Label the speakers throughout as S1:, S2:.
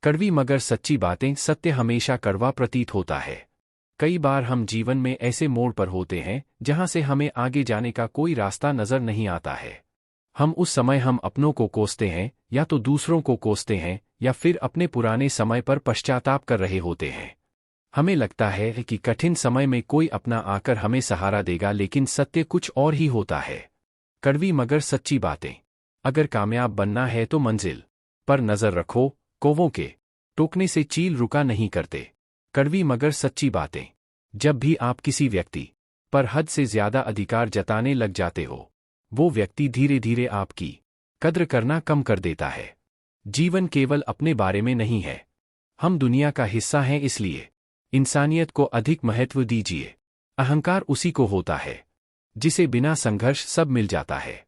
S1: कड़वी मगर सच्ची बातें। सत्य हमेशा कड़वा प्रतीत होता है। कई बार हम जीवन में ऐसे मोड़ पर होते हैं जहां से हमें आगे जाने का कोई रास्ता नजर नहीं आता है। उस समय हम अपनों को कोसते हैं, या तो दूसरों को कोसते हैं, या फिर अपने पुराने समय पर पश्चाताप कर रहे होते हैं। हमें लगता है कि कठिन समय में कोई अपना आकर हमें सहारा देगा, लेकिन सत्य कुछ और ही होता है। कड़वी मगर सच्ची बातें। अगर कामयाब बनना है तो मंजिल पर नजर रखो, कौवों के टोकने से चील रुका नहीं करते। कड़वी मगर सच्ची बातें। जब भी आप किसी व्यक्ति पर हद से ज्यादा अधिकार जताने लग जाते हो, वो व्यक्ति धीरे धीरे आपकी कद्र करना कम कर देता है। जीवन केवल अपने बारे में नहीं है, हम दुनिया का हिस्सा हैं, इसलिए इंसानियत को अधिक महत्व दीजिए। अहंकार उसी को होता है जिसे बिना संघर्ष सब मिल जाता है।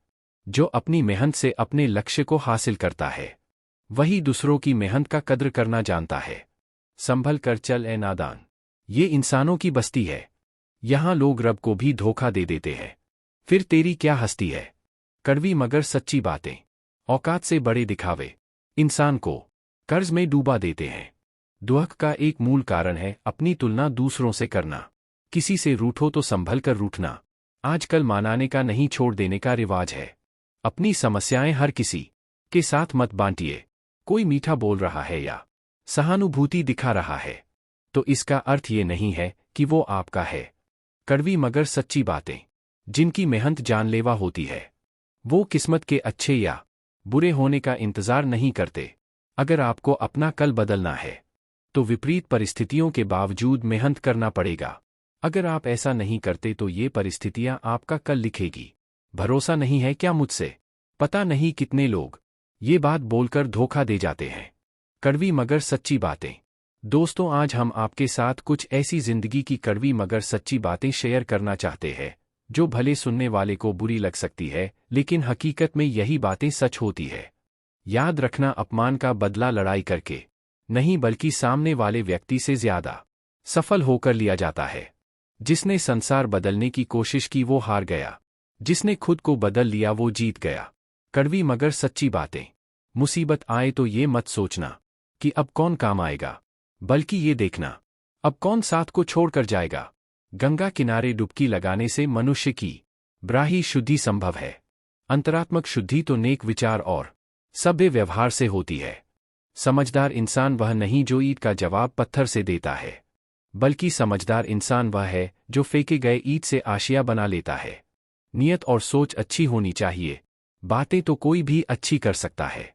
S1: जो अपनी मेहनत से अपने लक्ष्य को हासिल करता है, वही दूसरों की मेहनत का कद्र करना जानता है। संभल कर चल ए नादान, ये इंसानों की बस्ती है। यहां लोग रब को भी धोखा दे देते हैं, फिर तेरी क्या हस्ती है। कड़वी मगर सच्ची बातें। औकात से बड़े दिखावे इंसान को कर्ज में डूबा देते हैं। दुख का एक मूल कारण है अपनी तुलना दूसरों से करना। किसी से रूठो तो संभल कर रूठना आजकल मनाने का नहीं, छोड़ देने का रिवाज है। अपनी समस्याएं हर किसी के साथ मत बांटिए। कोई मीठा बोल रहा है या सहानुभूति दिखा रहा है तो इसका अर्थ ये नहीं है कि वो आपका है। कड़वी मगर सच्ची बातें। जिनकी मेहनत जानलेवा होती है, वो किस्मत के अच्छे या बुरे होने का इंतजार नहीं करते। अगर आपको अपना कल बदलना है तो विपरीत परिस्थितियों के बावजूद मेहनत करना पड़ेगा। अगर आप ऐसा नहीं करते तो ये परिस्थितियां आपका कल लिखेगी। भरोसा नहीं है क्या मुझसे? पता नहीं कितने लोग ये बात बोलकर धोखा दे जाते हैं। कड़वी मगर सच्ची बातें। दोस्तों, आज हम आपके साथ कुछ ऐसी जिंदगी की कड़वी मगर सच्ची बातें शेयर करना चाहते हैं जो भले सुनने वाले को बुरी लग सकती है, लेकिन हकीकत में यही बातें सच होती है। याद रखना, अपमान का बदला लड़ाई करके नहीं, बल्कि सामने वाले व्यक्ति से ज्यादा सफल होकर लिया जाता है। जिसने संसार बदलने की कोशिश की वो हार गया, जिसने खुद को बदल लिया वो जीत गया। कड़वी मगर सच्ची बातें। मुसीबत आए तो ये मत सोचना कि अब कौन काम आएगा, बल्कि ये देखना अब कौन साथ को छोड़कर जाएगा। गंगा किनारे डुबकी लगाने से मनुष्य की ब्राही शुद्धि संभव है। अंतरात्मक शुद्धि तो नेक विचार और सभ्य व्यवहार से होती है। समझदार इंसान वह नहीं जो ईंट का जवाब पत्थर से देता है, बल्कि समझदार इंसान वह है जो फेंके गए ईंट से आशिया बना लेता है। नियत और सोच अच्छी होनी चाहिए, बातें तो कोई भी अच्छी कर सकता है।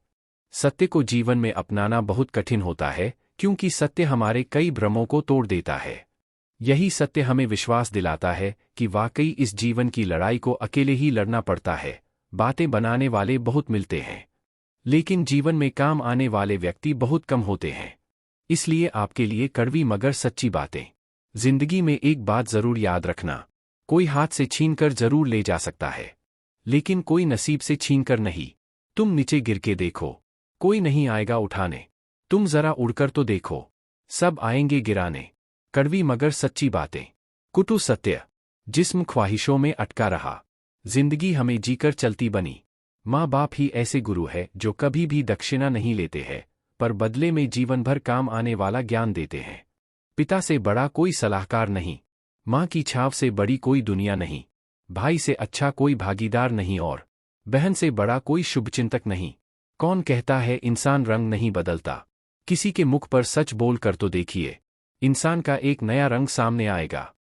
S1: सत्य को जीवन में अपनाना बहुत कठिन होता है, क्योंकि सत्य हमारे कई भ्रमों को तोड़ देता है। यही सत्य हमें विश्वास दिलाता है कि वाकई इस जीवन की लड़ाई को अकेले ही लड़ना पड़ता है। बातें बनाने वाले बहुत मिलते हैं, लेकिन जीवन में काम आने वाले व्यक्ति बहुत कम होते हैं। इसलिए आपके लिए कड़वी मगर सच्ची बातें। जिंदगी में एक बात जरूर याद रखना, कोई हाथ से छीनकर जरूर ले जा सकता है, लेकिन कोई नसीब से छीनकर नहीं। तुम नीचे गिर के देखो, कोई नहीं आएगा उठाने। तुम जरा उड़कर तो देखो, सब आएंगे गिराने। कड़वी मगर सच्ची बातें। कुटु सत्य। जिस्म ख्वाहिशों में अटका रहा, जिंदगी हमें जीकर चलती बनी। माँ बाप ही ऐसे गुरु है जो कभी भी दक्षिणा नहीं लेते हैं, पर बदले में जीवन भर काम आने वाला ज्ञान देते हैं। पिता से बड़ा कोई सलाहकार नहीं, माँ की छाव से बड़ी कोई दुनिया नहीं, भाई से अच्छा कोई भागीदार नहीं, और बहन से बड़ा कोई शुभचिंतक नहीं। कौन कहता है इंसान रंग नहीं बदलता? किसी के मुख पर सच बोल कर तो देखिए, इंसान का एक नया रंग सामने आएगा।